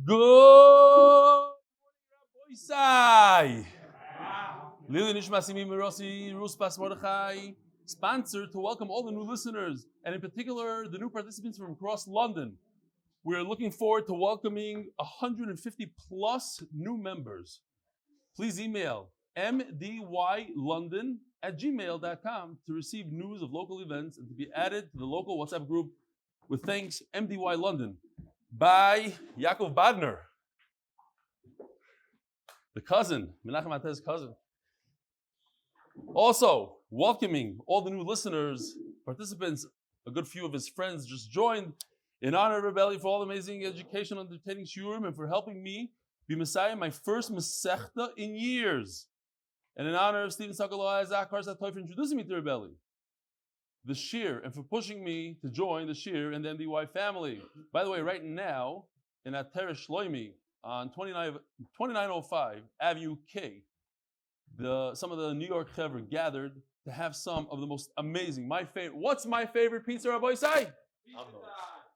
Good morning, Yossi. Lili Nishmasimi Mirosi Ruspas Mordechai, sponsored to welcome all the new listeners, and in particular the new participants from across London. We are looking forward to welcoming 150 plus new members. Please email mdylondon@gmail.com to receive news of local events and to be added to the local WhatsApp group. With thanks, MDY London, by Yakov Bodner, the cousin, Menachem Atez's cousin. Also, welcoming all the new listeners, participants, a good few of his friends just joined, in honor of Reb Eli for all the amazing education undertaking shiurim and for helping me be mesayem my first mesechta in years. And in honor of Stephen Sokolow as hakaras hatov for introducing me to Reb Eli, the shiur, and for pushing me to join the shiur and the MDY family. By the way, right now, in Ateres Shloimi, on 2905 Avenue K, some of the New York chevra gathered to have some of the most amazing, what's my favorite pizza, Rabbi Yossi?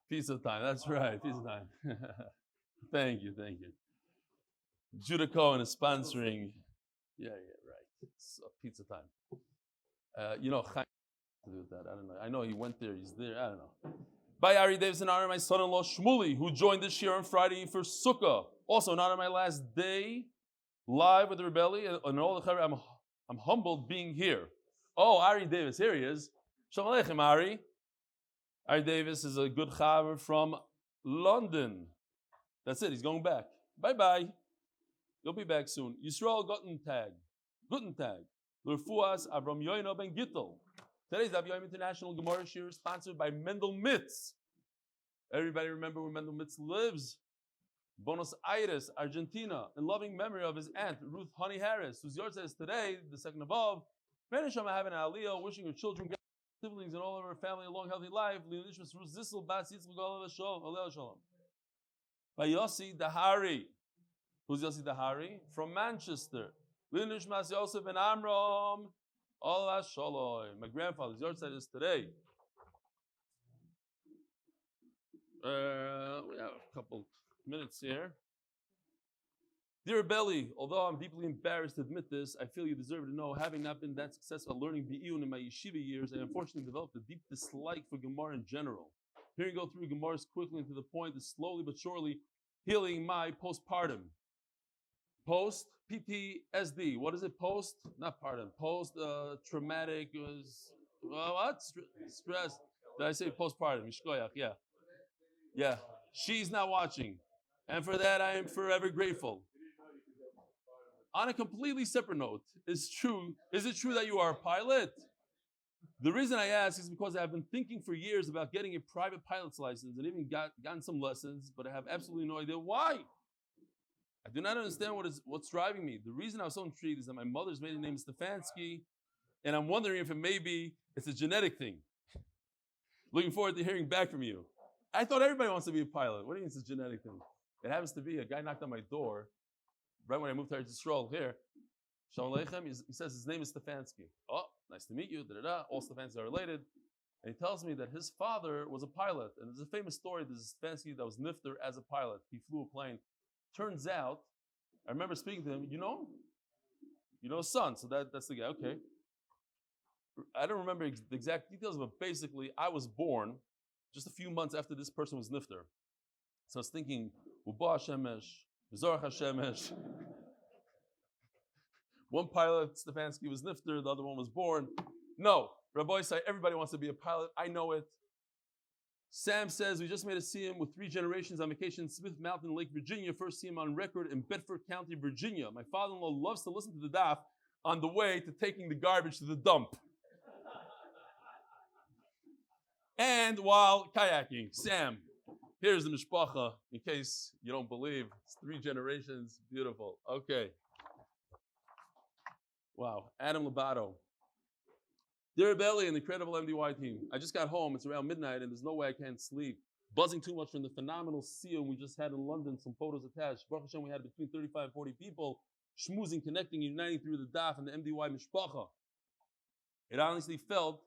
Pizza time, that's right, pizza time. Thank you. Judah Cohen is sponsoring, yeah, right, it's pizza time. To do with that, I don't know. I know he went there, he's there, I don't know. By Ari Davis, in honor of my son-in-law Shmuly, who joined this year on Friday for Succah. Also in honor of my last day live with Reb Eli and all the chevra, I'm humbled being here. Oh, Ari Davis, here he is. Shalom Aleichem, Ari. Ari Davis is a good chevra from London. That's it, he's going back. Bye-bye. You'll be back soon. Yisroel Guttentag. L'refuas Avrohom Yona ben Gittel. Today's Daf Yomi International Gemara shiur sponsored by Mendel Mitz. Everybody remember where Mendel Mitz lives? Buenos Aires, Argentina, in loving memory of his aunt, Ruth Honey Harris, whose Yortzeit is today, the 2nd of Av. Neshoma having an Aliyah, wishing her children, siblings, and all of her family a long, healthy life. Zisel by Yossi Dahari. Who's Yossi Dahari? From Manchester. Yosef and Amrem. Allah Shalom. My grandfather's Yortzeit is today. We have a couple minutes here. Dear Reb Eli, although I'm deeply embarrassed to admit this, I feel you deserve to know, having not been that successful at learning Bi'iyun in my yeshiva years, I unfortunately developed a deep dislike for Gemara in general. Hearing go through Gemaras quickly and to the point is slowly but surely healing my postpartum. Post PTSD. What is it? Post? Not pardon. Post traumatic what? Stress. Did I say postpartum? Mishkoyach. Yeah. Yeah. She's not watching. And for that I am forever grateful. On a completely separate note, is it true that you are a pilot? The reason I ask is because I've been thinking for years about getting a private pilot's license and even gotten some lessons, but I have absolutely no idea why. I do not understand what's driving me. The reason I was so intrigued is that my mother's maiden name is Stefansky, and I'm wondering if it's a genetic thing. Looking forward to hearing back from you. I thought everybody wants to be a pilot. What do you mean it's a genetic thing? It happens to be a guy knocked on my door right when I moved to Yisroel here. Shalom Aleichem. He says his name is Stefansky. Oh, nice to meet you. All Stefanskys are related. And he tells me that his father was a pilot. And there's a famous story. There's a Stefansky that was nifter as a pilot. He flew a plane. Turns out, I remember speaking to him, you know his son, so that's the guy, okay. I don't remember the exact details, but basically, I was born just a few months after this person was nifter. So I was thinking, Uba Hashemesh, Zorach Hashemesh. One pilot, Stefansky, was nifter, the other one was born. No, Rabbi Yossi, everybody wants to be a pilot, I know it. Sam says, we just made a siyum with 3 generations on vacation in Smith Mountain, Lake Virginia. First siyum on record in Bedford County, Virginia. My father-in-law loves to listen to the daf on the way to taking the garbage to the dump. And while kayaking. Sam, here's the mishpacha, in case you don't believe. It's 3 generations. Beautiful. Okay. Wow. Adam Lobato. Dear Reb Eli and the incredible MDY team, I just got home. It's around midnight, and there's no way I can't sleep. Buzzing too much from the phenomenal siyum we just had in London. Some photos attached. Baruch Hashem, we had between 35 and 40 people schmoozing, connecting, uniting through the daf and the MDY mishpacha. It honestly felt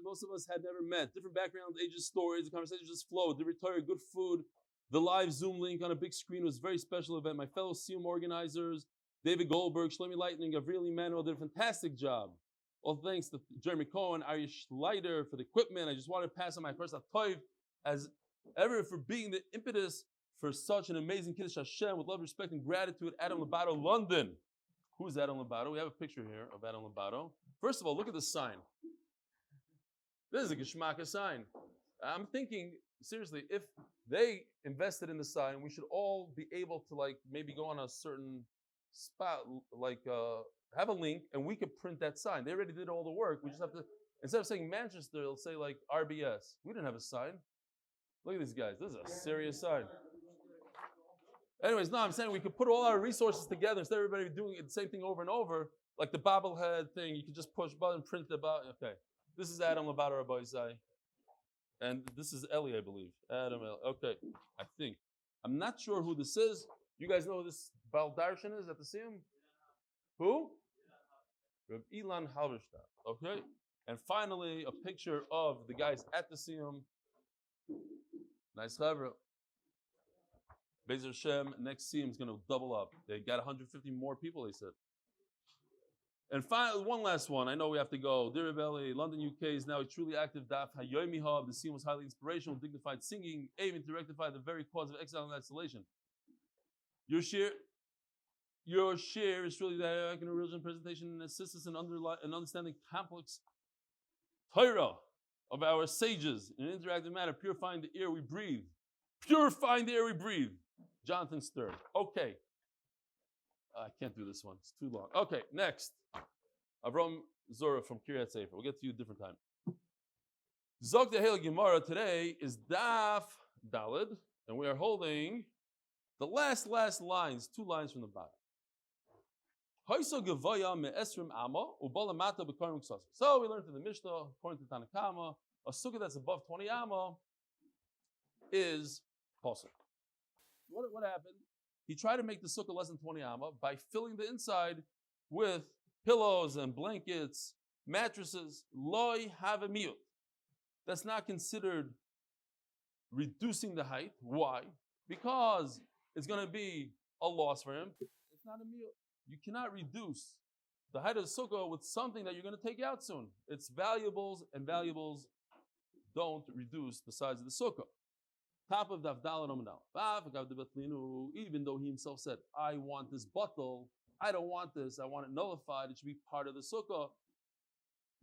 most of us had never met. Different backgrounds, ages, stories. The conversation just flowed. Different Torah, good food, The live Zoom link on a big screen was a very special event. My fellow SIUM organizers, David Goldberg, Shlomi Lightning, Gavril Emanuel did a fantastic job. All thanks to Jeremy Cohen, Ari Schleider for the equipment. I just wanted to pass on my first hatov as ever for being the impetus for such an amazing Kiddush Hashem. With love, respect, and gratitude, Adam Labato, London. Who is Adam Labato? We have a picture here of Adam Labato. First of all, look at the sign. This is a Geschmacka sign. I'm thinking, seriously, if they invested in the sign, we should all be able to maybe go on a certain spot, have a link, and we could print that sign. They already did all the work. We just have to, instead of saying Manchester, they'll say RBS. We didn't have a sign. Look at these guys. This is a serious sign. Anyways, no, I'm saying we could put all our resources together instead of everybody doing the same thing over and over, like the bobblehead thing. You could just push button, print the button. Okay. This is Adam Labato Rabbi Isai. And this is Eli, I believe. Adam Eli. Okay, I think. I'm not sure who this is. You guys know who this Baal Darshan is at the Siyum? Who? Reb Eli Halberstadt. Okay. And finally, a picture of the guys at the Siyum. Nice chevra. Bezer Hashem, next Siyum is going to double up. They got 150 more people, they said. And finally, one last one. I know we have to go. Dear Reb Eli, London, UK is now a truly active Daf Yomi hub. The Siyum was highly inspirational, dignified singing, aiming to rectify the very cause of exile and isolation. Your shiur is truly the original presentation and assists us in understanding complex Torah of our sages in an interactive manner, purifying the air we breathe. Purifying the air we breathe. Jonathan Stern. Okay. I can't do this one. It's too long. Okay, next. Avrohom Zora from Kiryat Sefer. We'll get to you a different time. Zog Dehel Gemara today is Daf Dalid, and we are holding the last lines, 2 lines from the bottom. So we learned in the Mishnah, according to Tanakama, a sukkah that's above 20 amma is possible. What happened? He tried to make the sukkah less than 20 amma by filling the inside with pillows and blankets, mattresses. Loi have a miyut. That's not considered reducing the height. Why? Because it's going to be a loss for him. It's not a miyut. You cannot reduce the height of the sukkah with something that you're going to take out soon. It's valuables, and valuables don't reduce the size of the sukkah. Top of Daf Daled even though he himself said, I want this bottle, I don't want this, I want it nullified, it should be part of the sukkah.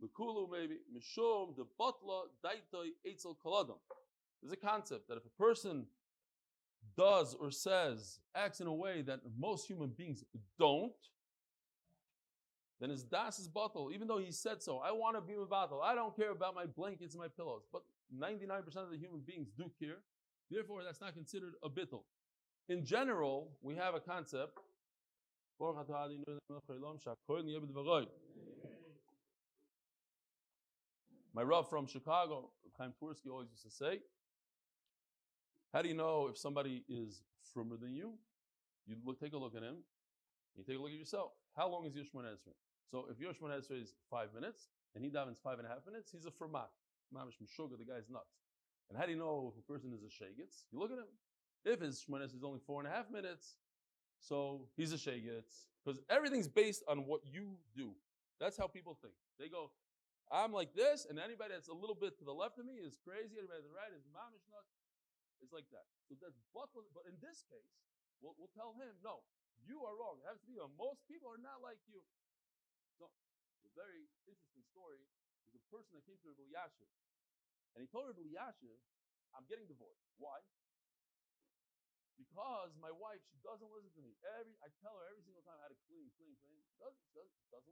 L'kulu maybe, mishum, the botla, daitoi, eitzel koladam. There's a concept that if a person does or says, acts in a way that most human beings don't, then his das is bottle, even though he said so. I want to be a bottle. I don't care about my blankets and my pillows. But 99% of the human beings do care. Therefore, that's not considered a bittul. In general, we have a concept. My Rav from Chicago, Chaim Tversky, always used to say, how do you know if somebody is frummer than you? You take a look at him, you take a look at yourself. How long is your Shemona Esrei? So if your Shemona Esrei is 5 minutes, and he davens 5.5 minutes, he's a frumat. Mamish Meshuggah, the guy's nuts. And how do you know if a person is a shegitz? You look at him. If his Shemona Esrei is only 4.5 minutes, so he's a shegitz. Because everything's based on what you do. That's how people think. They go, I'm like this, and anybody that's a little bit to the left of me is crazy. Anybody to the right is mamish nuts. It's like that. So that's but in this case, we'll tell him, no, you are wrong. It has to be wrong. Most people are not like you. So a very interesting story is a person that came to Reb Eli, and he told Reb Eli, I'm getting divorced. Why? Because my wife, she doesn't listen to me. I tell her every single time I had to clean. Doesn't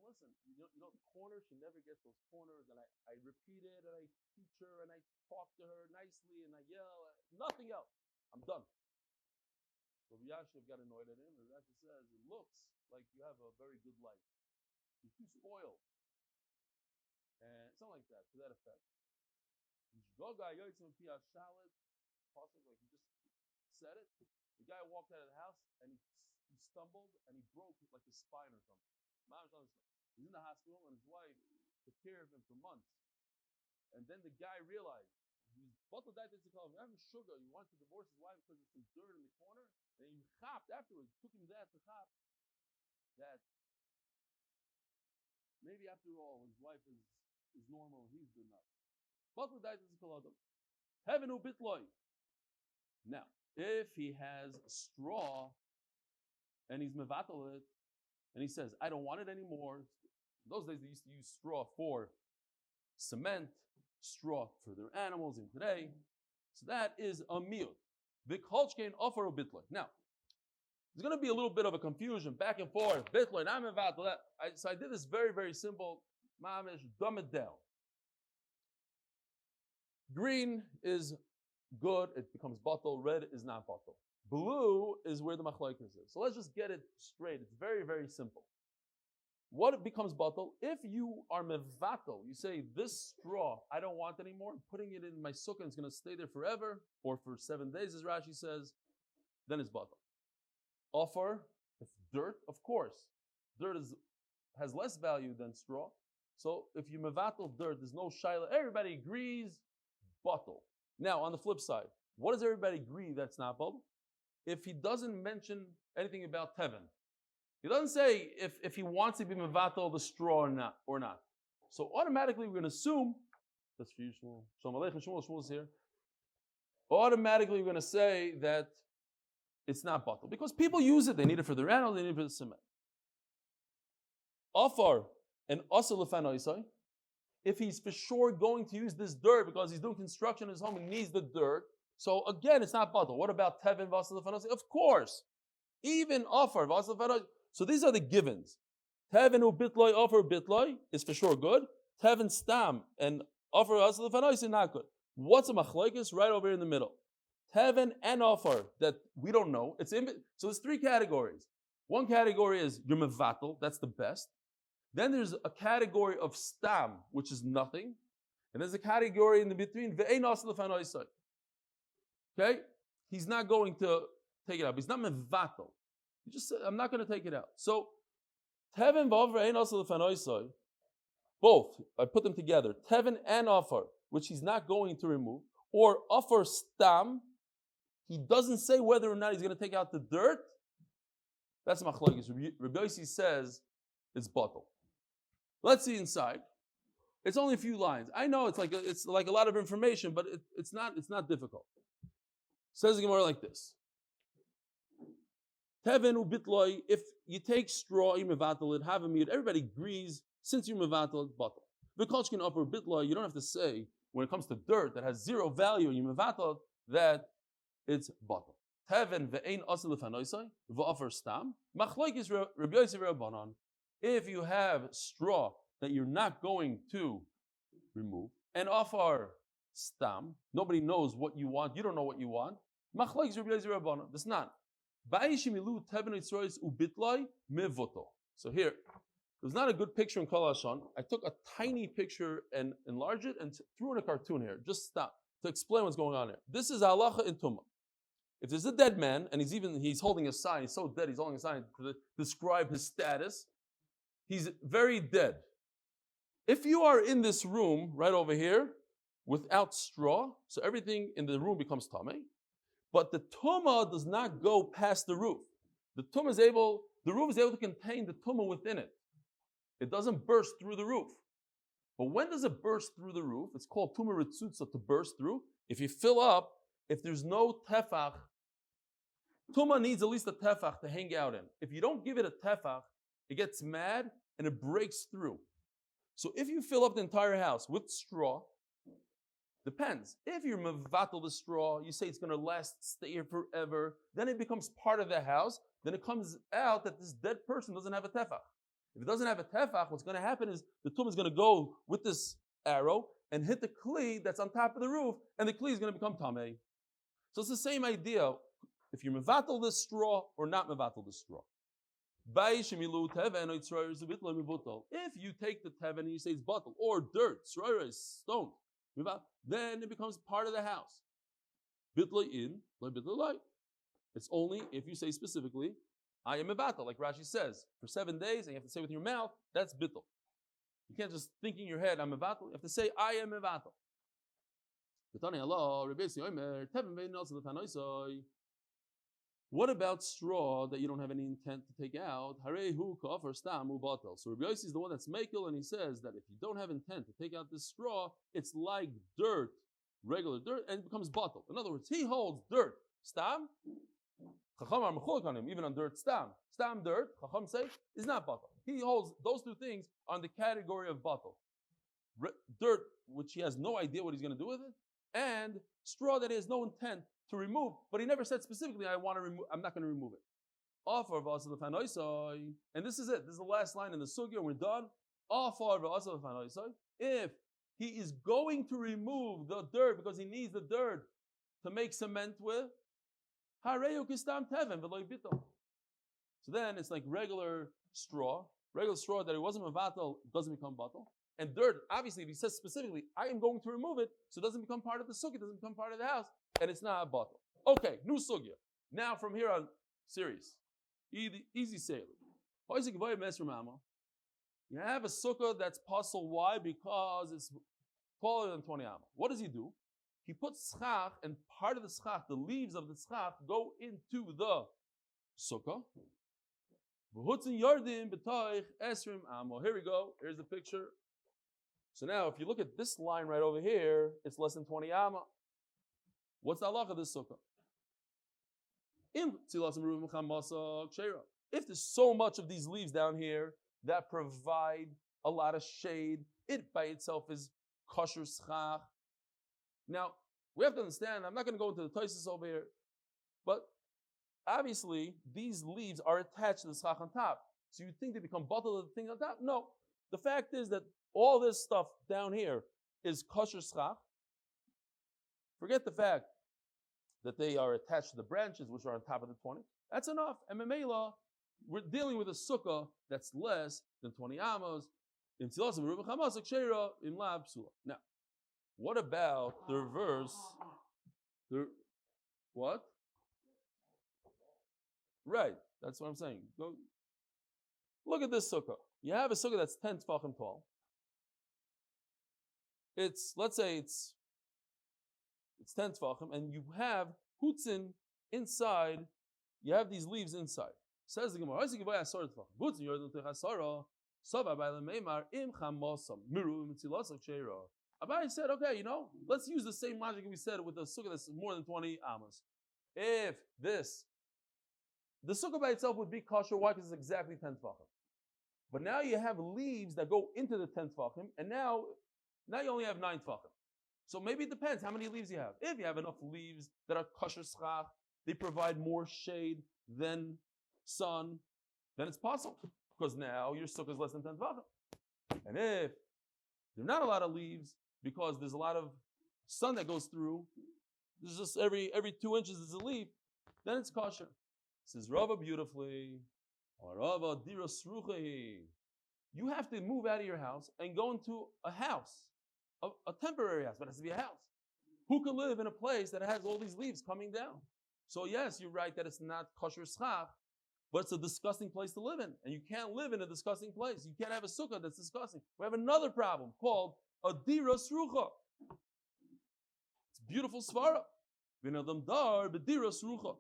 listen. You know the corners, she never gets those corners, and I repeat it, and I teach her, and I talk to her nicely, and I yell, nothing else. I'm done. So Yashiv got annoyed at him, and Rashi says, it looks like you have a very good life. You're too spoiled. And something like that, to that effect. Like he just said it. The guy walked out of the house, and he stumbled, and he broke like his spine or something. He's in the hospital, and his wife took care of him for months. And then the guy realized he was Batal daitas zikaladam. You have a sugar. You want to divorce his wife because it's some dirt in the corner. And he chapped afterwards. Took him that to chap. That maybe after all his wife is normal. He's good enough. Batal daitas zikaladam. Heaven u bitloi. Now, if he has straw and he's mevatel it, and he says, I don't want it anymore. In those days, they used to use straw for cement, straw for their animals, and today. So that is a miut. V'kolchkein offer bitloi. Now, there's going to be a little bit of a confusion, back and forth. Bitloi, not mevatel. So I did this very, very simple. Mamish, dumb it down. Green is good, it becomes batal. Red is not batal. Blue is where the machlokes is. So let's just get it straight. It's very, very simple. What becomes batal? If you are mevatel, you say, this straw, I don't want anymore, I'm putting it in my sukkah and it's going to stay there forever, or for 7 days, as Rashi says, then it's batal. Offer, if dirt, of course. Dirt has less value than straw. So if you mevatel dirt, there's no shaila. Everybody agrees, batal. Now, on the flip side, what does everybody agree that's not batal? If he doesn't mention anything about teven, he doesn't say if he wants to be mevatel the straw or not. So automatically we're going to assume that's for you, Shmuly. Shalom Aleichem, Shmuly is here. Automatically we're going to say that it's not batal because people use it. They need it for their animals. They need it for the cement. Afar and asal lefanoisai. If he's for sure going to use this dirt because he's doing construction in his home and needs the dirt, so again, it's not batal. What about tevin vasal lefanoisai? Of course, even afar vasal lefanoisai. So these are the givens. Tevin u bitloi, offer bitloi is for sure good. Tevin stam and offer vasal lefanoisai not good. What's a machlokes right over here in the middle? Tevin and offer that we don't know. So there's 3 categories. One category is you're mevatel, that's the best. Then there's a category of stam, which is nothing. And there's a category in the between, ve'ein asal lefanoisai. Okay? He's not going to take it out. He's not mevatel. He just said, I'm not going to take it out. So, tevin v'ofar ve'ein asal lefanoisai, both, I put them together. Tevin and offer, which he's not going to remove. Or offer stam, he doesn't say whether or not he's going to take out the dirt. That's machlokes. Reb Yossi says it's batal. Let's see inside. It's only a few lines. I know it's like a lot of information, but it's not difficult. Says the Gemara like this: Tevin ubitloi. If you take straw, you mevatel it. Have a mute. Everybody agrees. Since you mevatel it, batal. V'kolchkin upper bitloi. You don't have to say when it comes to dirt that has 0 value, you mevatel it, that it's batal. Tevin ve'ein asal lefanoisai v'ofar stam. Machlokes Reb Yossi v'Rabbanan. If you have straw that you're not going to remove, and offer stam, nobody knows what you want, you don't know what you want. Machlokes Reb Yossi v'Rabbanan. That's not. So here, there's not a good picture in Kol Hashon. I took a tiny picture and enlarged it and threw in a cartoon here. Just stop to explain what's going on here. This is halacha in Tumah. If there's a dead man and he's holding a sign, he's so dead, he's holding a sign to describe his status. He's very dead. If you are in this room right over here without straw, so everything in the room becomes tamei, but the tumah does not go past the roof. The roof is able to contain the tumah within it. It doesn't burst through the roof. But when does it burst through the roof? It's called tumah ritzutza, to burst through. If you fill up, if there's no tefach, tumah needs at least a tefach to hang out in. If you don't give it a tefach, it gets mad and it breaks through. So if you fill up the entire house with straw, depends. If you're mevatel the straw, you say it's going to stay here forever, then it becomes part of the house. Then it comes out that this dead person doesn't have a tefach. If it doesn't have a tefach, what's going to happen is the tumah is going to go with this arrow and hit the kli that's on top of the roof, and the kli is going to become tamei. So it's the same idea. If you're mevatel the straw or not mevatel the straw. If you take the teven and you say it's batal, or dirt, stone, then it becomes part of the house. It's only if you say specifically, I am mevatel, like Rashi says, for 7 days, and you have to say with your mouth, that's bittul. You can't just think in your head, I'm mevatel. You have to say, I am mevatel. What about straw that you don't have any intent to take out? So Reb Yossi is the one that's makel, and he says that if you don't have intent to take out this straw, it's like dirt, regular dirt, and it becomes batel. In other words, he holds dirt, stam. Chacham are mechulek on him, even on dirt, stam. Stam dirt, Chacham say, is not batel. He holds those two things on the category of batel. Dirt, which he has no idea what he's going to do with it, and straw that he has no intent to remove, but he never said specifically, I'm not going to remove it. And this is it. This is the last line in the sugya. We're done. If he is going to remove the dirt because he needs the dirt to make cement with, so then it's like regular straw that it wasn't mevatel, doesn't become batel. And dirt, obviously, if he says specifically, I am going to remove it, so it doesn't become part of the sukkah, it doesn't become part of the house, and it's not a bottle. Okay, new sugya. Now from here on, serious. Easy sailing. You have a sukkah that's puzzle. Why? Because it's taller than 20 amma. What does he do? He puts schach, and part of the schach, the leaves of the schach, go into the sukkah. Here we go. Here's the picture. So now, if you look at this line right over here, it's less than 20 amma. What's the halacha of this sukkah? If there's so much of these leaves down here that provide a lot of shade, it by itself is kosher schach. Now, we have to understand, I'm not going to go into the toises over here, but obviously, these leaves are attached to the schach on top. So you think they become bottled of the thing on top? No. The fact is that all this stuff down here is kosher schach. Forget the fact that they are attached to the branches, which are on top of the 20. That's enough. And memela, we're dealing with a sukkah that's less than 20 amos. Now, what about the reverse? What? Right, that's what I'm saying. Go look at this sukkah. You have a sukkah that's 10 tefachim tall. Let's say it's 10 tefachim, and you have hutzin inside. You have these leaves inside. Says the Gemara, Abai said, okay, let's use the same logic we said with the sukkah that's more than 20 amos. If the sukkah by itself would be kosher, why? Because it's exactly 10 tefachim. But now you have leaves that go into the 10 tefachim, and now you only have 9 tefachim. So maybe it depends how many leaves you have. If you have enough leaves that are kosher schach, they provide more shade than sun, then it's possible. Because now your sukkah is less than 10 tefachim. And if there are not a lot of leaves, because there's a lot of sun that goes through, there's just every 2 inches is a leaf, then it's kosher. Says Rava beautifully, Rava dirasruchahi. You have to move out of your house and go into a house, a temporary house, but it has to be a house. Who can live in a place that has all these leaves coming down? So yes, you're right that it's not kosher schach, but it's a disgusting place to live in. And you can't live in a disgusting place. You can't have a sukkah that's disgusting. We have another problem called a dirasrucha. It's beautiful svara. V'nadam dar b'dirasrucha.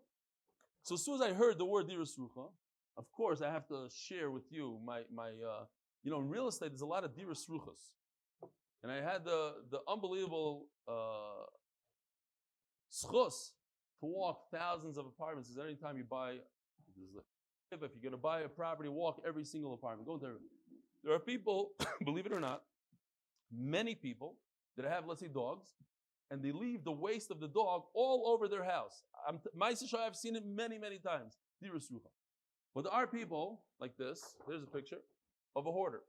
So as soon as I heard the word dirasrucha, of course I have to share with you my in real estate there's a lot of dirasruchas. And I had the unbelievable schus to walk thousands of apartments. Because every time you buy, if you're going to buy a property, walk every single apartment. Go there. There are people, believe it or not, many people that have, let's say, dogs, and they leave the waste of the dog all over their house. I've seen it many, many times. But there are people like this. There's a picture of a hoarder.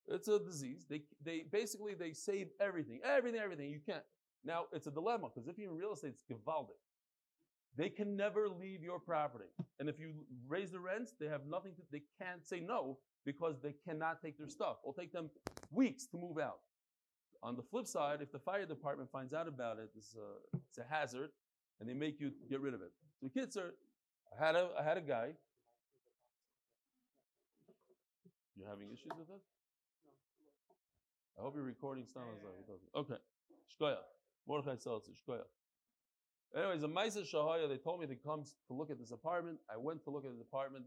It's a disease. They basically save everything. You can't. Now it's a dilemma because if you're in real estate, it's gewaldic. They can never leave your property, and if you raise the rents, they have nothing to. They can't say no because they cannot take their stuff. It'll take them weeks to move out. On the flip side, if the fire department finds out about it, it's a hazard, and they make you get rid of it. So the kids are. I had a guy. You're having issues with it? I hope your recording sounds like it doesn't. Okay. Shkoya. Mordechai Seltzer, shkoyach. Anyways, a Maisa Shahaya, they told me to come to look at this apartment. I went to look at the apartment.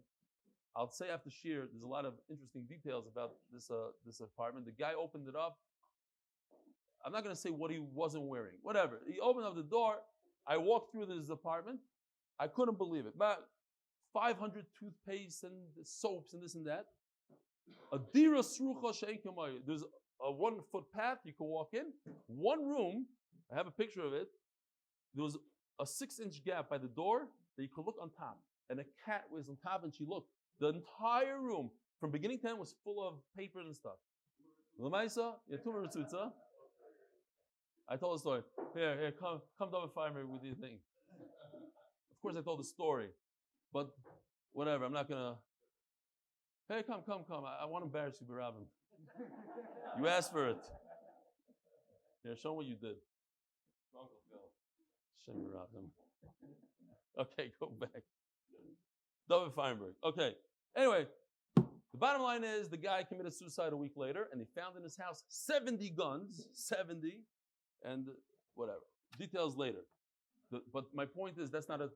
I'll say after shiur, there's a lot of interesting details about this apartment. The guy opened it up. I'm not going to say what he wasn't wearing. Whatever. He opened up the door. I walked through this apartment. I couldn't believe it. About 500 toothpaste and soaps and this and that. A dira srucha she'en kamayah. There's a 1 foot path you can walk in. One room. I have a picture of it. There was a 6-inch gap by the door that you could look on top. And a cat was on top and she looked. The entire room, from beginning to end, was full of papers and stuff. L'maisa, I told the story. Here, come down and find me with your thing. Of course, I told the story, but whatever. I'm not gonna. Hey, come. I want to embarrass you, Barabim. You asked for it. Here, show them what you did. Shem Barabim. Okay, go back. David Feinberg. Okay. Anyway, the bottom line is the guy committed suicide a week later, and they found in his house 70 guns, 70, and whatever. Details later. But my point is that's not a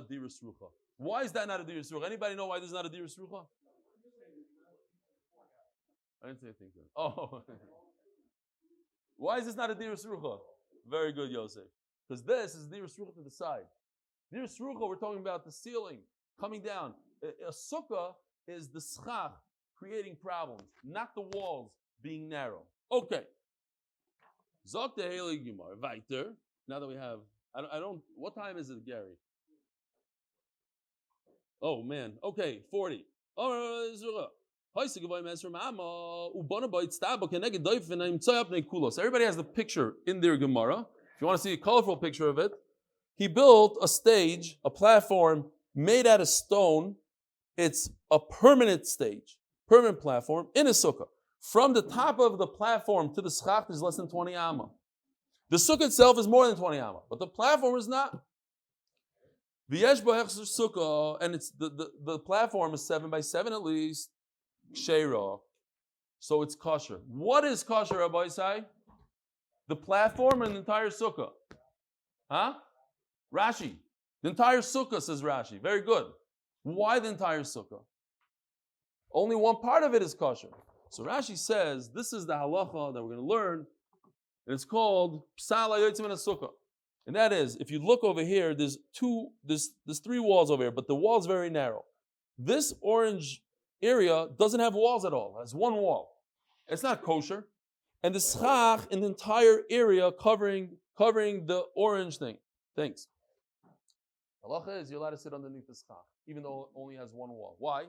dira srucha. Why is that not a dira srucha? Anybody know why this is not a dira srucha? I didn't say a thing. Oh. Why is this not a dira srucha? Very good, Yossi. Because this is dira srucha to the side. Dira srucha, we're talking about the ceiling coming down. A sukkah is the schach creating problems, not the walls being narrow. Okay. Zok the Eli Gimar. Weiter. Now that we have, I don't, what time is it, Gary? Oh man. Okay, 40. Everybody has the picture in their Gemara. If you want to see a colorful picture of it, he built a stage, a platform made out of stone. It's a permanent stage, permanent platform in a sukkah. From the top of the platform to the schach is less than 20 amma. The sukkah itself is more than 20 amma, but the platform is not. Sukkah, and it's the platform is 7 by 7 at least. Shera, so it's kosher. What is kosher, Rabbi Isai? The platform and the entire sukkah. Huh? Rashi. The entire sukkah, says Rashi. Very good. Why the entire sukkah? Only one part of it is kosher. So Rashi says this is the halacha that we're going to learn, and it's called psal hayotzim min sukkah. And that is, if you look over here, there's 3 walls over here, but the wall's very narrow. This orange area doesn't have walls at all. It has one wall. It's not kosher. And the schach in the entire area covering the orange thing. Thanks. Halacha is you're allowed to sit underneath the schach, even though it only has one wall. Why?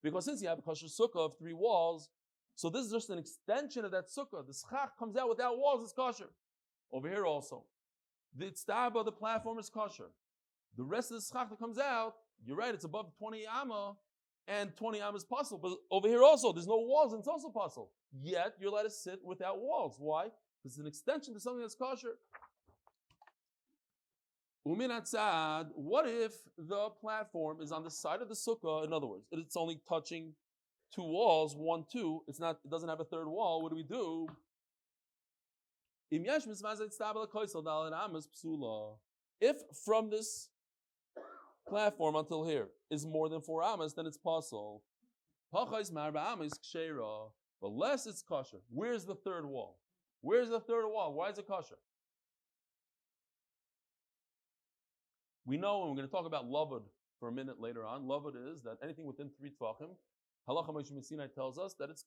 Because since you have a kosher sukkah of 3 walls, so this is just an extension of that sukkah. The schach comes out without walls, it's kosher. Over here also. The tztaba, the platform, is kosher. The rest of the schach that comes out, you're right, it's above 20 amma, and 20 amma is possible. But over here also, there's no walls, and it's also possible. Yet, you're allowed to sit without walls. Why? Because it's an extension to something that's kosher. What if the platform is on the side of the sukkah? In other words, it's only touching 2 walls, 1, 2. It doesn't have a 3rd wall. What do? If from this platform until here is more than 4 amas, then it's possible. But less it's kosher. Where's the 3rd wall? Where's the 3rd wall? Why is it kosher? We know, and we're going to talk about lavud for a minute later on. Lavud is that anything within 3 tvachim, Halacha Moshe Sinai tells us that it's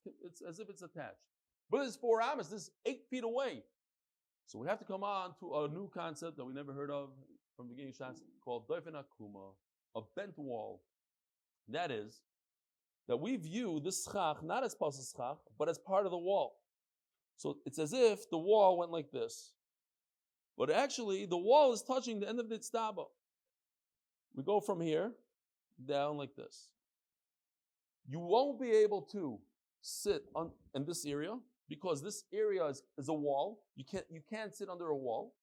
as if it's attached. But it's 4 amas. This is 8 feet away. So we have to come on to a new concept that we never heard of from the beginning of Shas called doifen akuma, a bent wall. That is, that we view this schach not as pasal schach, but as part of the wall. So it's as if the wall went like this. But actually, the wall is touching the end of the tztaba. We go from here down like this. You won't be able to sit in this area because this area is a wall. You can't sit under a wall.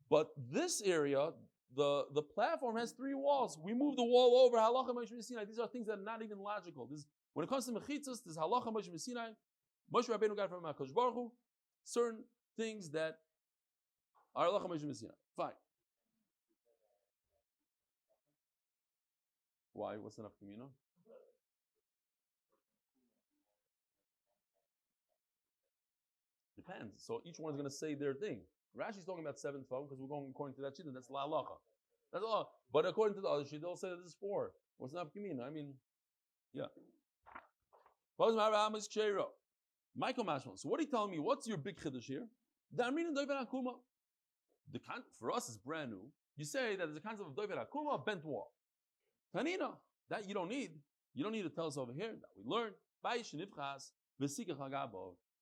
But this area, the platform has 3 walls. We move the wall over. Halacha Moshe Sinai. These are things that are not even logical. When it comes to mechitzas, this halacha Moshe Sinai. Moshe Rabbeinu got from HaKadosh Baruch Hu certain things that Fine. Why? What's enough kamina? Depends. So each one's going to say their thing. Rashi's talking about 7 12 because we're going according to that shit, and that's la halacha. That's all. But according to the other shit, they'll say this is 4. What's enough kamina? I mean, yeah. Michael Mashman. So what are you telling me? What's your big chiddush here? For us, it's brand new. You say that there's a concept of doivet akuma, bent wall. Tanina, that you don't need. You don't need to tell us over here that we learned.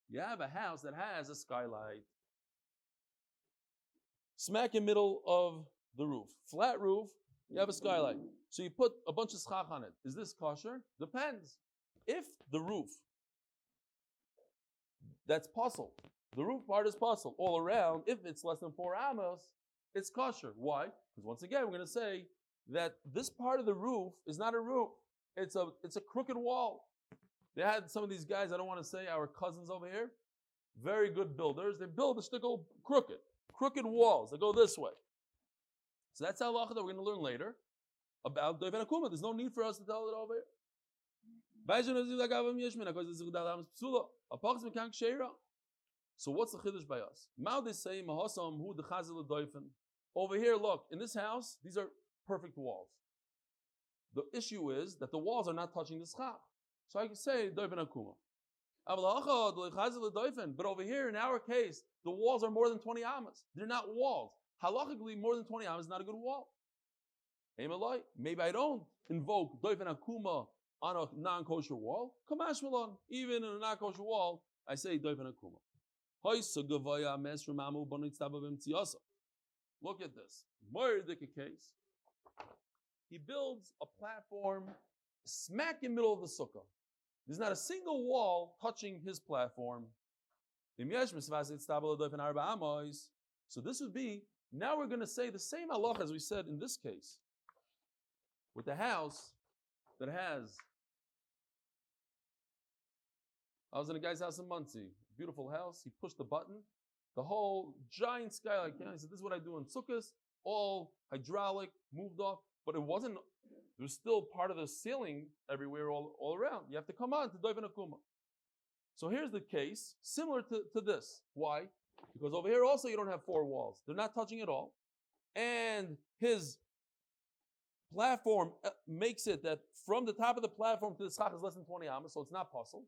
You have a house that has a skylight. Smack in middle of the roof. Flat roof, you have a skylight. So you put a bunch of schach on it. Is this kosher? Depends. If the roof, that's puzzle. The roof part is puzzle. All around, if it's less than 4 amos, it's kosher. Why? Because once again, we're going to say that this part of the roof is not a roof. It's a crooked wall. They had some of these guys, I don't want to say our cousins over here, very good builders. They build the shtickle crooked walls. They go this way. So that's halacha that we're going to learn later about doivet akuma. There's no need for us to tell it over here. So what's the chiddush by us? Over here, look, in this house, these are perfect walls. The issue is that the walls are not touching the schach. So I can say doivet akuma. But over here, in our case, the walls are more than 20 amas. They're not walls. Halachically, more than 20 amas is not a good wall. Maybe I don't invoke doivet akuma on a non-kosher wall. Kamash malon, even in a non-kosher wall, I say doivet akuma. Look at this. Mordecai case. He builds a platform smack in the middle of the sukkah. There's not a single wall touching his platform. So this would be, now we're going to say the same halacha as we said in this case. With the house that has, I was in a guy's house in Muncie, beautiful house. He pushed the button, the whole giant skylight came. He said, this is what I do in Sukkahs, all hydraulic, moved off, but it wasn't, there was still part of the ceiling everywhere all around. You have to come on to doivet akuma. So here's the case, similar to this. Why? Because over here also you don't have 4 walls. They're not touching at all. And his platform makes it that from the top of the platform to the schach is less than 20 amas, so it's not possible.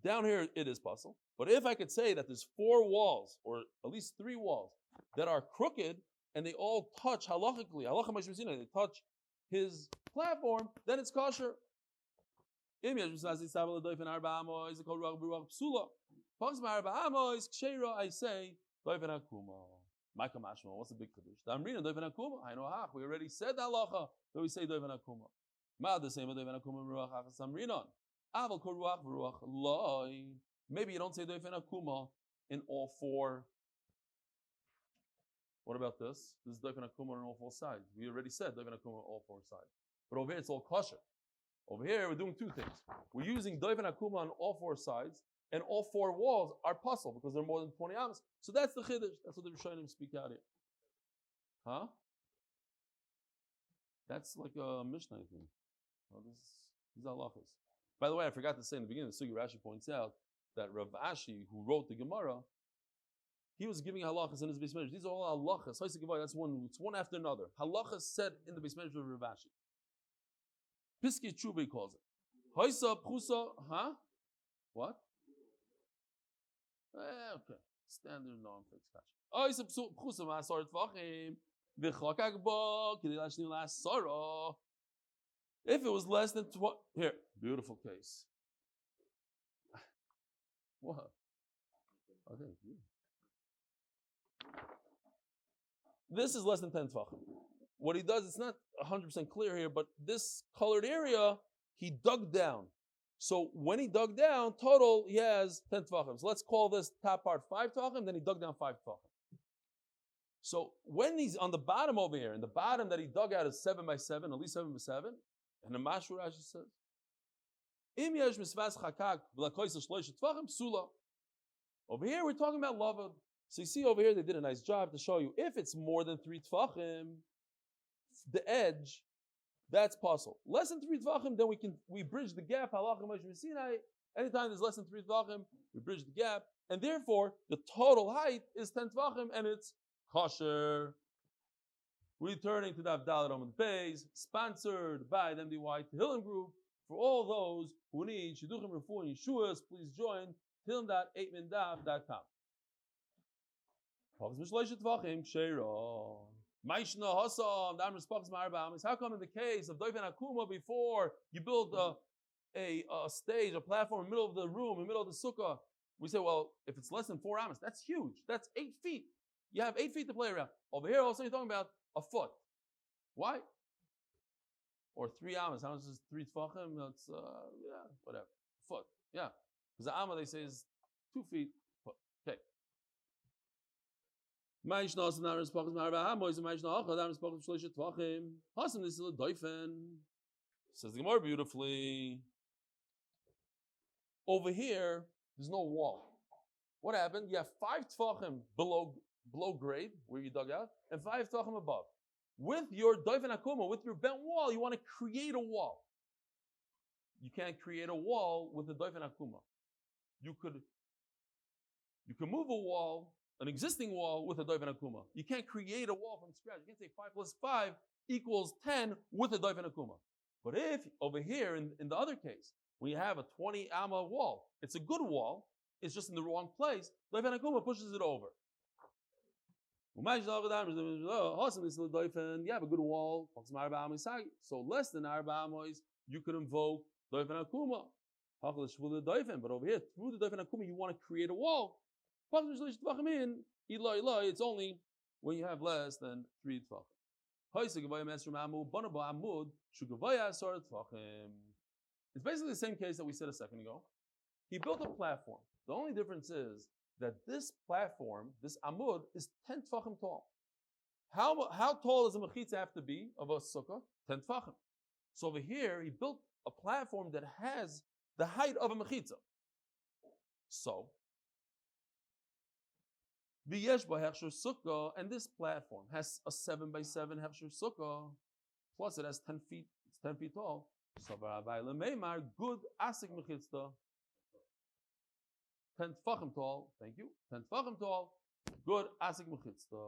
Down here it is possible. But if I could say that there's 4 walls, or at least 3 walls, that are crooked, and they all touch halachically, they touch his platform, then it's kosher. I say, what's the big kaddish? I'm reading doivet akuma. I know we already said the halacha that we say doivet akuma. Maybe you don't say doivet akuma in all 4. What about this? This is doivet akuma on all 4 sides. We already said doivet akuma on all 4 sides. But over here it's all kosher. Over here we're doing 2 things. We're using doivet akuma on all 4 sides, and all 4 walls are puzzle because they're more than 20 amas. So that's the chiddush. That's what the Rishonim speak out here. Huh? That's like a Mishnah, I think. Well, these are halachas. By the way, I forgot to say in the beginning, the Sugi Rashi points out that Rav Ashi, who wrote the Gemara, he was giving halachas in his Beis Medrash. These are all halachas. That's one after another. Halachas said in the Beis Medrash of Rav Ashi. Piskei Tshuva, he calls it. Hoysa, Pchusa, huh? What? Okay. Standard non-fixed kasha. Hoysa, Pchusa, Ma'asar Tvachim, V'chakak Bo, K'dei Lashni L'Asara. If it was less than 20, here, beautiful case. What? Okay. This is less than 10 tvachim. What he does, it's not 100% clear here, but this colored area, he dug down. So when he dug down, total, he has 10 tvachim. So let's call this top part 5 tvachim, then he dug down 5 tvachim. So when he's on the bottom over here, and the bottom that he dug out is 7 by 7, at least 7 by 7, and the Mashur Rashi says, Im yesh misvas chakak v'lakoysa shloisha tvachim psula. Over here we're talking about lavud. So you see over here, they did a nice job to show you if it's more than 3 tefachim, the edge, that's possible. Less than 3 tefachim, then we bridge the gap. Halacha Moshe Sinai. Anytime there's less than 3 tefachim, we bridge the gap, and therefore the total height is 10 tefachim, and it's kosher. Returning to Daf Amud Beis, sponsored by the MDY Tehillim Group. For all those who need shidduchim refuah and yeshuas, please join tehillim.8mindaf.com. How come in the case of Doifen Akuma, before you build a stage, a platform in the middle of the room, in the middle of the sukkah, we say, well, if it's less than 4 amas, that's huge. That's 8 feet. You have 8 feet to play around. Over here, also, you're talking about a foot. Why? Or 3 amas. How much is 3 tefachim? That's, whatever. Foot. Yeah. Because the amma, they say, is 2 feet. Foot. Okay. Says the Gemara beautifully. Over here, there's no wall. What happened? You have 5 tefachim below grade, where you dug out, and 5 tefachim above. With your doifen akuma, with your bent wall, you want to create a wall. You can't create a wall with a doifen akuma. You could move a wall, an existing wall, with a doifen akuma. You can't create a wall from scratch. You can't say 5 plus 5 equals 10 with a doifen akuma. But if over here in the other case, when you have a 20 amma wall, it's a good wall, it's just in the wrong place, doifen akuma pushes it over. You have a good wall, so less than 4 amos, you could invoke doifen akuma. But over here, through the doifen akuma, you want to create a wall. It's only when you have less than 3 tefachim. It's basically the same case that we said a second ago. He built a platform. The only difference is that this platform, this amud, is 10 tefachim tall. How tall does a mesechta have to be of a sukkah? 10 tefachim. So over here, he built a platform that has the height of a mesechta. So, v'yesh ba hechsher sukkah, and this platform has a 7 by 7 hechsher sukkah, plus it has 10 feet. It's 10 feet tall. So, good asik mesechta. 10 tefachim tall, thank you. 10 tefachim tall, good asik mesechta.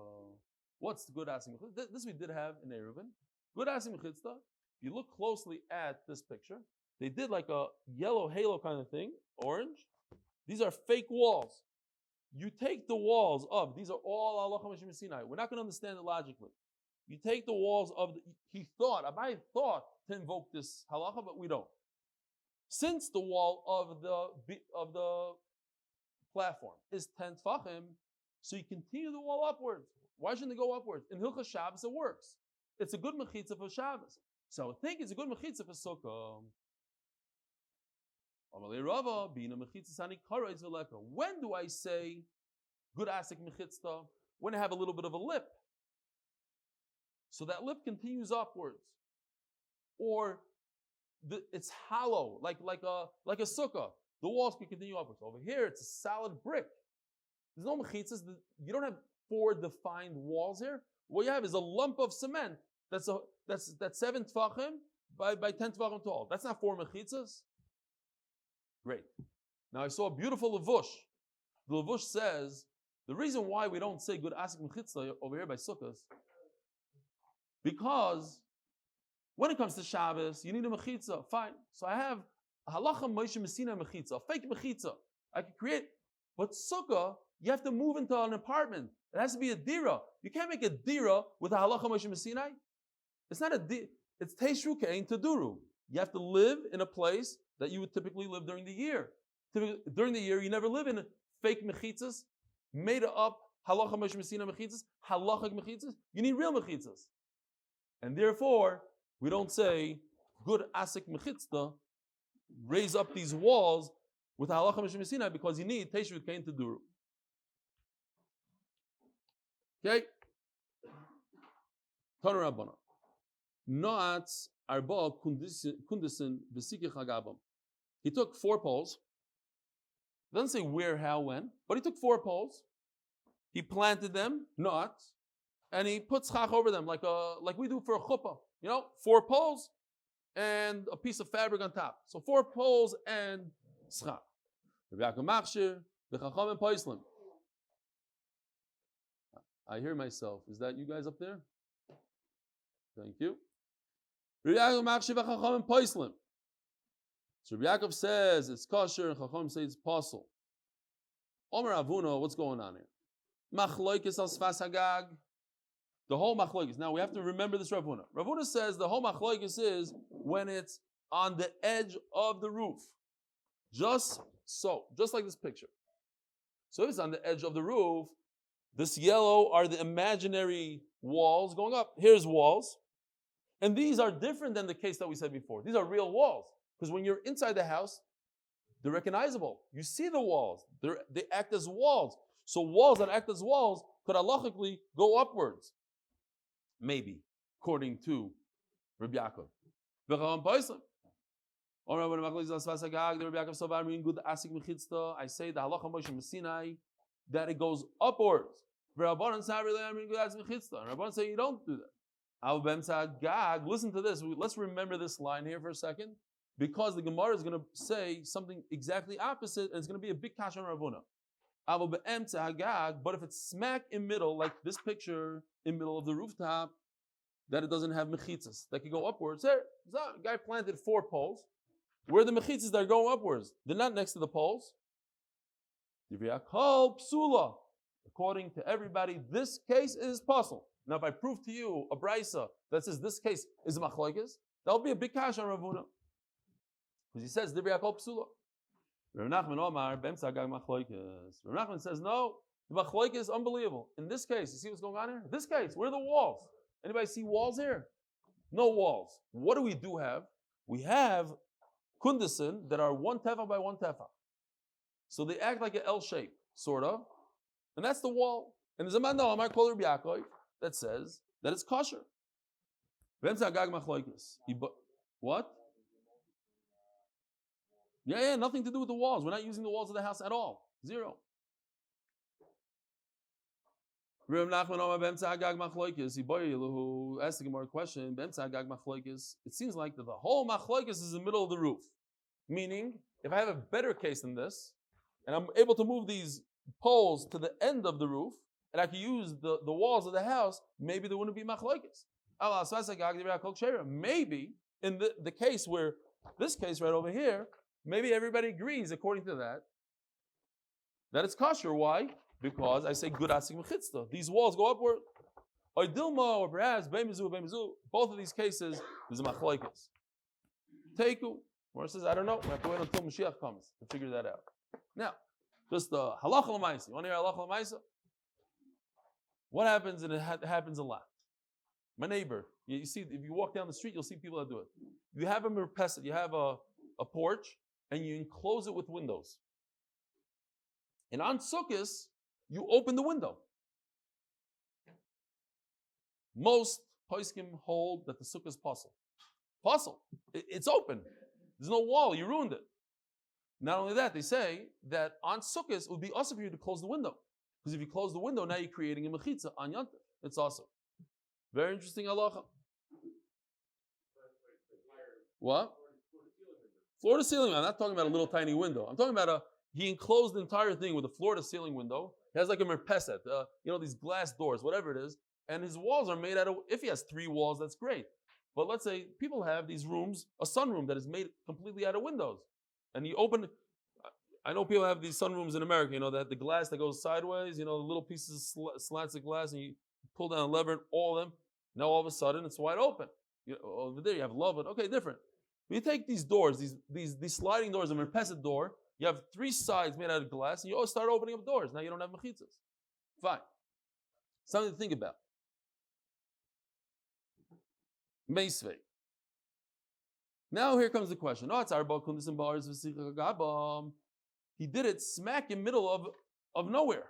What's good asik mesechta? This we did have in Eruvin. Good asik mesechta. If you look closely at this picture, they did like a yellow halo kind of thing, orange. These are fake walls. You take the walls of, these are all halacha Moshe Sinai. We're not going to understand it logically. You take the walls of, Abai thought to invoke this halacha, but we don't. Since the wall of the platform is 10 tefachim, so you continue the wall upwards. Why shouldn't it go upwards? In Hilchas Shabbos, it works. It's a good mechitza for Shabbos. So I think it's a good mechitza for Sukkah. When do I say good asik mechitza? When I have a little bit of a lip. So that lip continues upwards. Or it's hollow, like a sukkah. The walls can continue upwards. Over here, it's a solid brick. There's no mechitzas. You don't have 4 defined walls here. What you have is a lump of cement. That's 7 tefachim by 10 tefachim tall. That's not 4 mechitzas. Great. Now I saw a beautiful levush. The levush says the reason why we don't say good asik mechitza over here by sukkahs, because when it comes to Shabbos, you need a mechitza. Fine. So I have a halacha Moshe Sinai mechitza, a fake mechitza. I can create, but sukkah, you have to move into an apartment. It has to be a dira. You can't make a dira with a halacha Moshe Sinai. It's not a dira. It's teishru kein taduru. You have to live in a place that you would typically live during the year. During the year, you never live in fake mechitzas, made up halacha Moshe Sinai mechitzas, halachic mechitzas. You need real mechitzas. And therefore, we don't say good asik mechitza, raise up these walls with halacha Moshe Sinai, because you need teishru kein taduru. Okay? Tana Rabbana. Noatz arba kundisen v'sikich hagabam. He took 4 poles. It doesn't say where, how, when, but he took 4 poles. He planted them, not, and he put schach over them like we do for a chuppah. 4 poles and a piece of fabric on top. So 4 poles and schach. I hear myself. Is that you guys up there? Thank you. So Yaakov says it's kosher and Chacham says it's possible. Omer Avuna, what's going on here? Machloikis al sfas hagag. The whole machloikis. Now we have to remember this Rav Huna. Rav Huna says the whole machloikis is when it's on the edge of the roof. Just like this picture. So if it's on the edge of the roof, this yellow are the imaginary walls going up. Here's walls. And these are different than the case that we said before. These are real walls. Because when you're inside the house, they're recognizable. You see the walls. They act as walls. So walls that act as walls could halachically go upwards. Maybe, according to Reb Yaakov. I say the halacha Moshe Messinai that it goes upwards. Rabbanan say you don't do that. Listen to this. Let's remember this line here for a second, because the Gemara is going to say something exactly opposite, and it's going to be a big kash on Ravuna. But if it's smack in middle, like this picture in middle of the rooftop, that it doesn't have mechitzas that can go upwards. There, a guy planted 4 poles. Where are the mechitzas that are going upwards? They're not next to the poles. According to everybody, this case is possible. Now, if I prove to you a brisa that says this case is machloikis, that will be a big kash on Ravuna. Because he says, Divrei Yakov Psula. Rav Nachman Omar, Bemsa Gag Machloikis. Rav Nachman says, no, the Machloikis is unbelievable. In this case, you see what's going on here? This case, where are the walls? Anybody see walls here? No walls. What do we have? We have kundasin that are 1 tefa by 1 tefa. So they act like an L shape, sort of. And that's the wall. And there's a man now, Amar Kol Rabbi Yaakov, that says that it's kosher. Bemsa Gag Machloikis. What? Yeah, nothing to do with the walls. We're not using the walls of the house at all. 0. Reb Nachman Omar Bemsa Agag Machloikis. Who asked the Gemara question? Bemsa Agag Machloikis. It seems like that the whole Machloikis is in the middle of the roof. Meaning, if I have a better case than this, and I'm able to move these poles to the end of the roof, and I can use the walls of the house, maybe there wouldn't be Machloikis. Maybe in the case where this case right over here, maybe everybody agrees, according to that it's kosher. Why? Because I say good asik mechitzta. These walls go upward. Or dilma, or perhaps beimizu. Both of these cases, there's a machloikis. Teiku. Where it says, I don't know. We have to wait until Mashiach comes to figure that out. Now, just the halacha l'maisa. You want to hear halacha l'maisa? What happens, and it happens a lot. My neighbor, you see, if you walk down the street, you'll see people that do it. You have a merpeset, you have a porch, and you enclose it with windows. And on Sukkah, you open the window. Most poskim hold that the Sukkah is puzzle. It's open. There's no wall. You ruined it. Not only that, they say that on Sukkah it would be awesome for you to close the window. Because if you close the window, now you're creating a mechitza on Yontif. It's awesome. Very interesting halacha. What? Floor to ceiling. I'm not talking about a little tiny window. I'm talking about he enclosed the entire thing with a floor to ceiling window. He has like a merpeset, these glass doors, whatever it is. And his walls are made out of, if he has 3 walls, that's great. But let's say people have these rooms, a sunroom that is made completely out of windows. And you open, I know people have these sunrooms in America, that the glass that goes sideways, the little pieces, slats of glass, and you pull down a lever and all of them. Now all of a sudden it's wide open. Over there you have love it. Okay, different. But you take these doors, these sliding doors, a merpeset door, you have 3 sides made out of glass, and you always start opening up doors. Now you don't have mechitzas. Fine. Something to think about. Meisvei. Now here comes the question. He did it smack in middle of nowhere.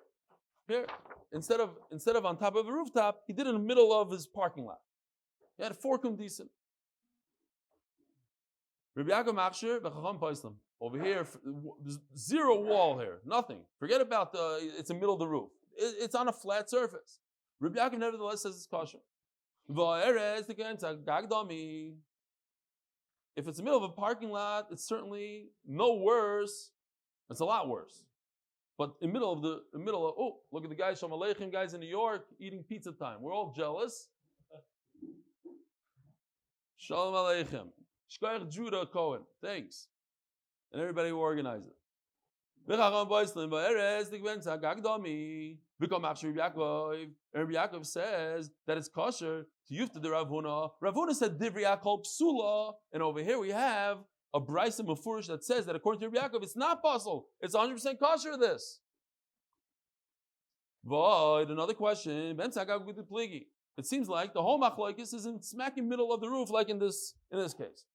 Here, instead of on top of a rooftop, he did it in the middle of his parking lot. He had 4 kumdisim. Over here, there's 0 wall here, nothing. Forget about it's in the middle of the roof. It's on a flat surface. Reb Yaakov nevertheless says it's kosher. If it's the middle of a parking lot, it's certainly no worse. It's a lot worse. But in the middle of oh, look at the guys, Shalom Aleichem, guys in New York eating pizza time. We're all jealous. Shalom Aleichem. Shkoyach Judah Cohen. Thanks. And everybody who organized it. Reb Yaakov says that it's kosher to yufta the Rav Huna. Rav Huna said Divri Yakol Psula, and over here we have a brayso mefurish that says that according to Reb Yaakov, it's not possible. It's 100% kosher. This. Void. Another question. It seems like the whole machlokes is in smack in the middle of the roof, like in this case.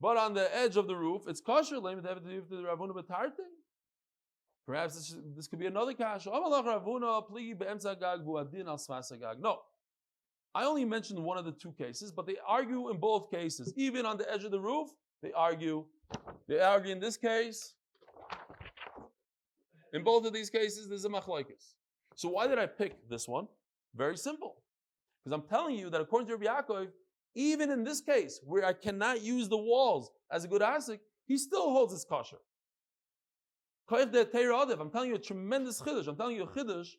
But on the edge of the roof, it's kosher. Perhaps this could be another kasha. No. I only mentioned one of the two cases, but they argue in both cases. Even on the edge of the roof, they argue. They argue in this case. In both of these cases, there's a machlokes. So why did I pick this one? Very simple. Because I'm telling you that according to Reb Yaakov, even in this case, where I cannot use the walls as a good asik, he still holds his kosher. I'm telling you a tremendous chiddush. I'm telling you a chiddush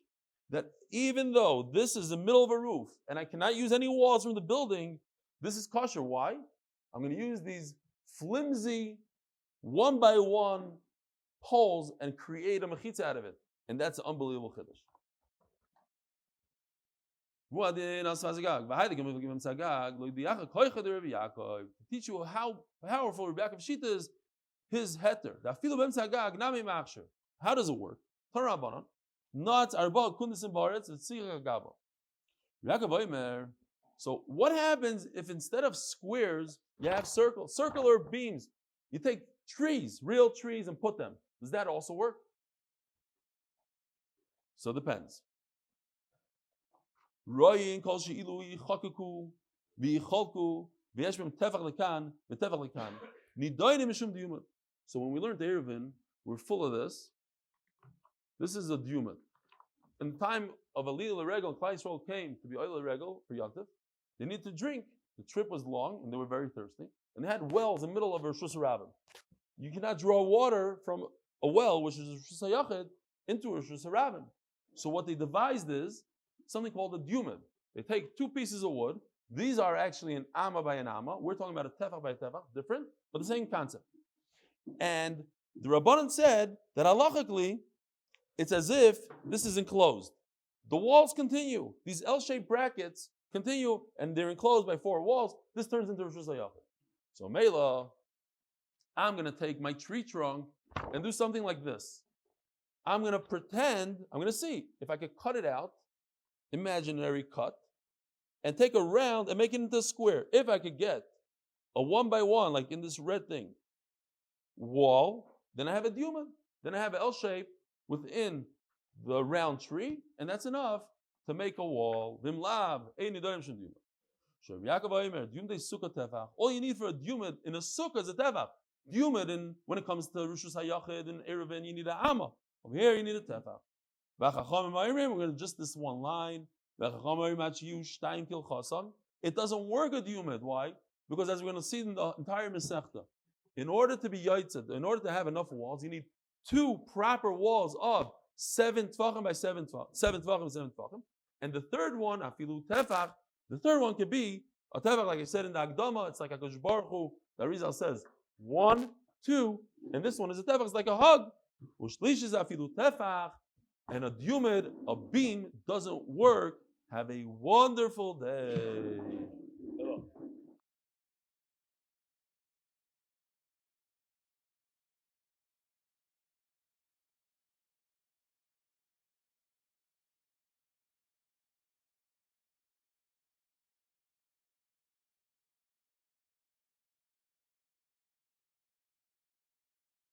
that even though this is the middle of a roof and I cannot use any walls from the building, this is kosher. Why? I'm going to use these flimsy, one by one poles and create a mechitza out of it. And that's an unbelievable chiddush. To teach you how powerful Reb Yaakov Shita is, his heter. How does it work? So what happens if instead of squares, you have circular beams? You take trees, real trees, and put them. Does that also work? So it depends. So when we learned the Eruvin, we're full of this. This is a diumad. In the time of Aliyah Regel, Klal Yisrael came to be Eli Regel for Yakov. They needed to drink. The trip was long and they were very thirsty. And they had wells in the middle of a Rishus Harabim. You cannot draw water from a well, which is a Rishus HaYachid, into a Rishus Harabim. So what they devised is something called a diumad. They take two pieces of wood. These are actually an amma by an amma. We're talking about a tefach by a tefach, different, but the same concept. And the Rabbanan said that halachically, it's as if this is enclosed. The walls continue. These L-shaped brackets continue, and they're enclosed by four walls. This turns into Rishus HaYachid. So Mela, I'm going to take my tree trunk and do something like this. I'm going to see if I could cut it out, imaginary cut, and take a round and make it into a square. If I could get a one by one, like in this red thing, wall, then I have a diumad. Then I have an L shape within the round tree, and that's enough to make a wall. All you need for a diumad in a sukkah is a tefach. Diumad, when it comes to Rishus HaYachid and Eruvin, you need an amma. Over here, you need a tefach. We're going to just this one line. It doesn't work a diumad. Why? Because as we're going to see in the entire mesechta, in order to be Yortzeit, in order to have enough walls, you need two proper walls of 7 tvachim by 7 tvachim, 7 tvachim by 7 tvachim. And the third one, afilu tefach, the third one could be a tefach, like I said in the Akdama, it's like a Kosh Baruch Hu. The Rizal says 1, 2, and this one is a tefach, it's like a hug. Ushlish is afilu tefach, and a diumad, a beam, doesn't work. Have a wonderful day.